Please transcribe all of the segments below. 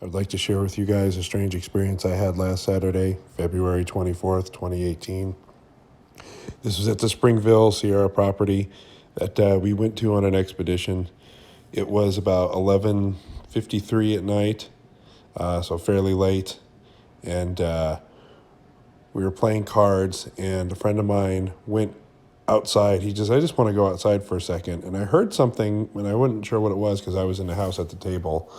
I'd like to share with you guys a strange experience I had last Saturday, February 24th, 2018. This was at the Springville Sierra property that we went to on an expedition. It was about 11:53 at night, so fairly late, and we were playing cards, and a friend of mine went outside. I just want to go outside for a second. And I heard something, and I wasn't sure what it was because I was in the house at the table.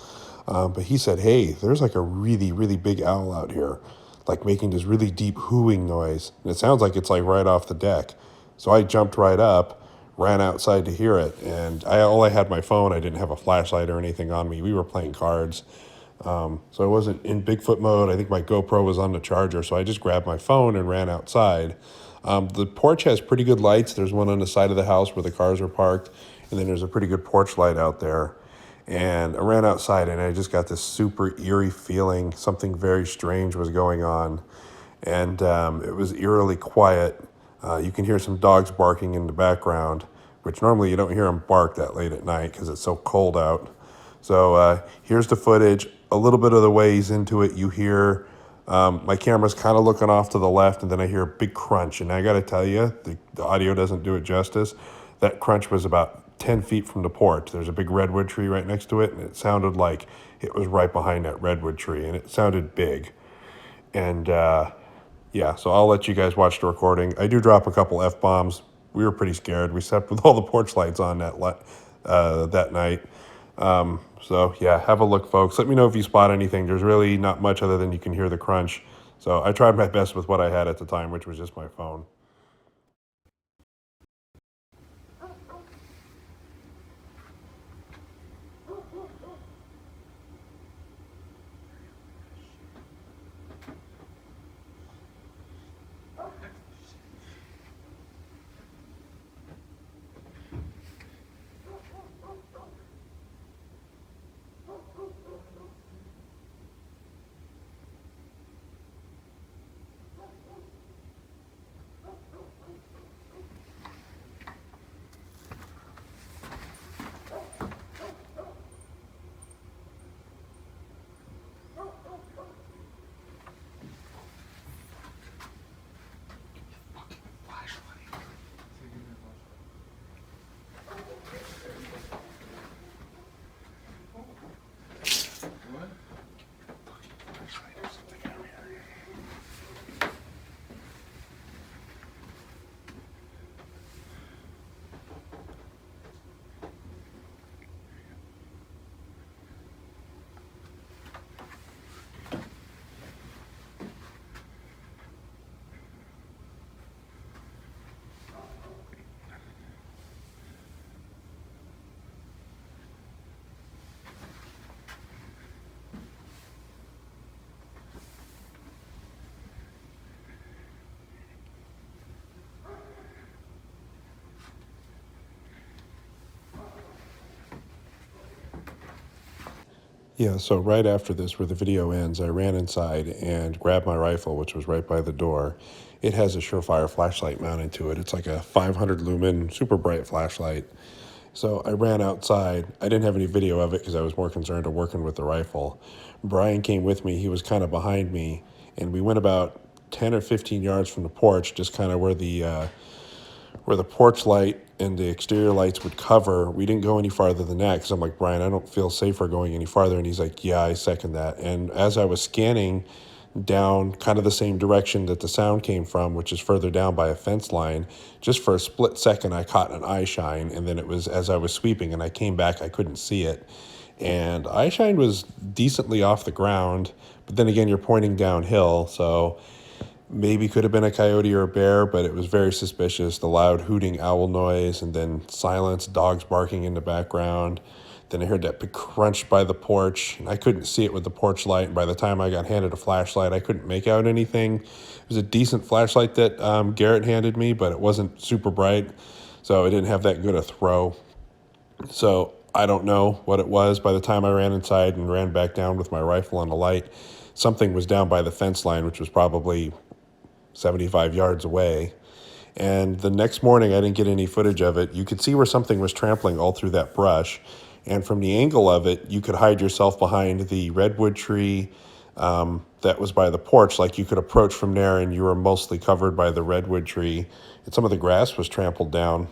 But he said, hey, there's like a really, really big owl out here, like making this really deep hooing noise. And it sounds like it's like right off the deck. So I jumped right up, ran outside to hear it. And all I had my phone. I didn't have a flashlight or anything on me. We were playing cards. So I wasn't in Bigfoot mode. I think my GoPro was on the charger, so I just grabbed my phone and ran outside. The porch has pretty good lights. There's one on the side of the house where the cars are parked, and then there's a pretty good porch light out there. And I ran outside, and I just got this super eerie feeling. Something very strange was going on, and it was eerily quiet. You can hear some dogs barking in the background, which normally you don't hear them bark that late at night because it's so cold out. So here's the footage. A little bit of the ways into it, you hear my camera's kind of looking off to the left, and then I hear a big crunch. And I got to tell you, the audio doesn't do it justice. That crunch was about 10 feet from the porch. There's a big redwood tree right next to it, and it sounded like it was right behind that redwood tree, and it sounded big. And yeah, so I'll let you guys watch the recording. I do drop a couple F-bombs. We were pretty scared. We slept with all the porch lights on that night. So yeah, have a look, folks. Let me know if you spot anything. There's really not much other than you can hear the crunch. So I tried my best with what I had at the time, which was just my phone. Yeah, so right after this, where the video ends, I ran inside and grabbed my rifle, which was right by the door. It has a Surefire flashlight mounted to it. It's like a 500 lumen, super bright flashlight. So I ran outside. I didn't have any video of it because I was more concerned with working with the rifle. Brian came with me. He was kind of behind me, and we went about 10 or 15 yards from the porch, just kind of where the porch light and the exterior lights would cover. We didn't go any farther than that because I'm like, Brian, I don't feel safer going any farther. And he's like, yeah, I second that. And as I was scanning down kind of the same direction that the sound came from, which is further down by a fence line, just for a split second, I caught an eye shine. And then it was as I was sweeping and I came back, I couldn't see it. And eye shine was decently off the ground. But then again, you're pointing downhill. So maybe could have been a coyote or a bear, but it was very suspicious. The loud hooting owl noise, and then silence, dogs barking in the background. Then I heard that big crunch by the porch, and I couldn't see it with the porch light. And by the time I got handed a flashlight, I couldn't make out anything. It was a decent flashlight that Garrett handed me, but it wasn't super bright, so it didn't have that good a throw. So I don't know what it was. By the time I ran inside and ran back down with my rifle on the light, something was down by the fence line, which was probably 75 yards away. And the next morning, I didn't get any footage of it. You could see where something was trampling all through that brush. And from the angle of it, you could hide yourself behind the redwood tree that was by the porch. Like you could approach from there, and you were mostly covered by the redwood tree. And some of the grass was trampled down.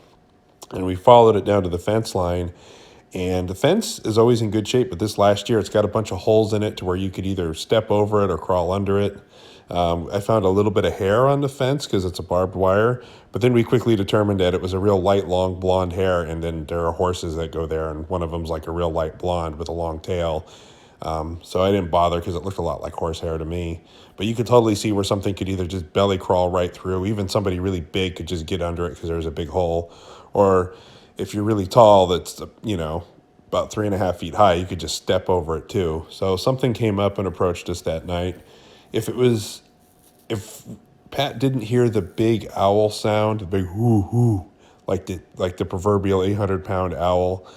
And we followed it down to the fence line. And the fence is always in good shape, but this last year it's got a bunch of holes in it to where you could either step over it or crawl under it. I found a little bit of hair on the fence because it's a barbed wire, but then we quickly determined that it was a real light, long blonde hair, and then there are horses that go there, and one of them's like a real light blonde with a long tail. So I didn't bother because it looked a lot like horsehair to me. But you could totally see where something could either just belly crawl right through, even somebody really big could just get under it because there's a big hole, or if you're really tall, that's, about 3.5 feet high, you could just step over it too. So something came up and approached us that night. If Pat didn't hear the big owl sound, the big hoo hoo, like the proverbial 800-pound owl,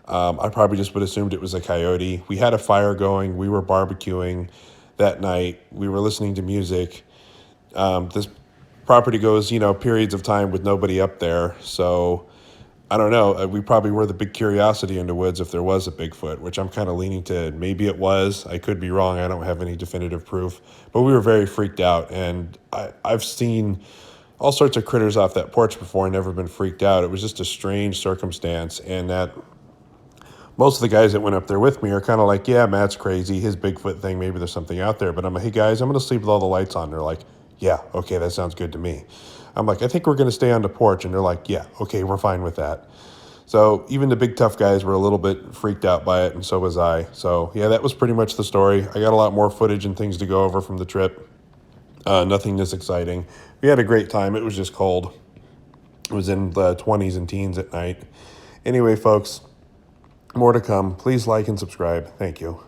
I probably just would have assumed it was a coyote. We had a fire going. We were barbecuing that night. We were listening to music. This property goes, periods of time with nobody up there. So I don't know. We probably were the big curiosity in the woods if there was a Bigfoot, which I'm kind of leaning to maybe it was. I could be wrong. I don't have any definitive proof. But we were very freaked out. And I've seen all sorts of critters off that porch before and never been freaked out. It was just a strange circumstance. And that most of the guys that went up there with me are kind of like, yeah, Matt's crazy. His Bigfoot thing, maybe there's something out there. But I'm like, hey, guys, I'm going to sleep with all the lights on. They're like, yeah, okay, that sounds good to me. I'm like, I think we're going to stay on the porch. And they're like, yeah, okay, we're fine with that. So even the big tough guys were a little bit freaked out by it, and so was I. So yeah, that was pretty much the story. I got a lot more footage and things to go over from the trip. Nothing this exciting. We had a great time. It was just cold. It was in the 20s and teens at night. Anyway, folks, more to come. Please like and subscribe. Thank you.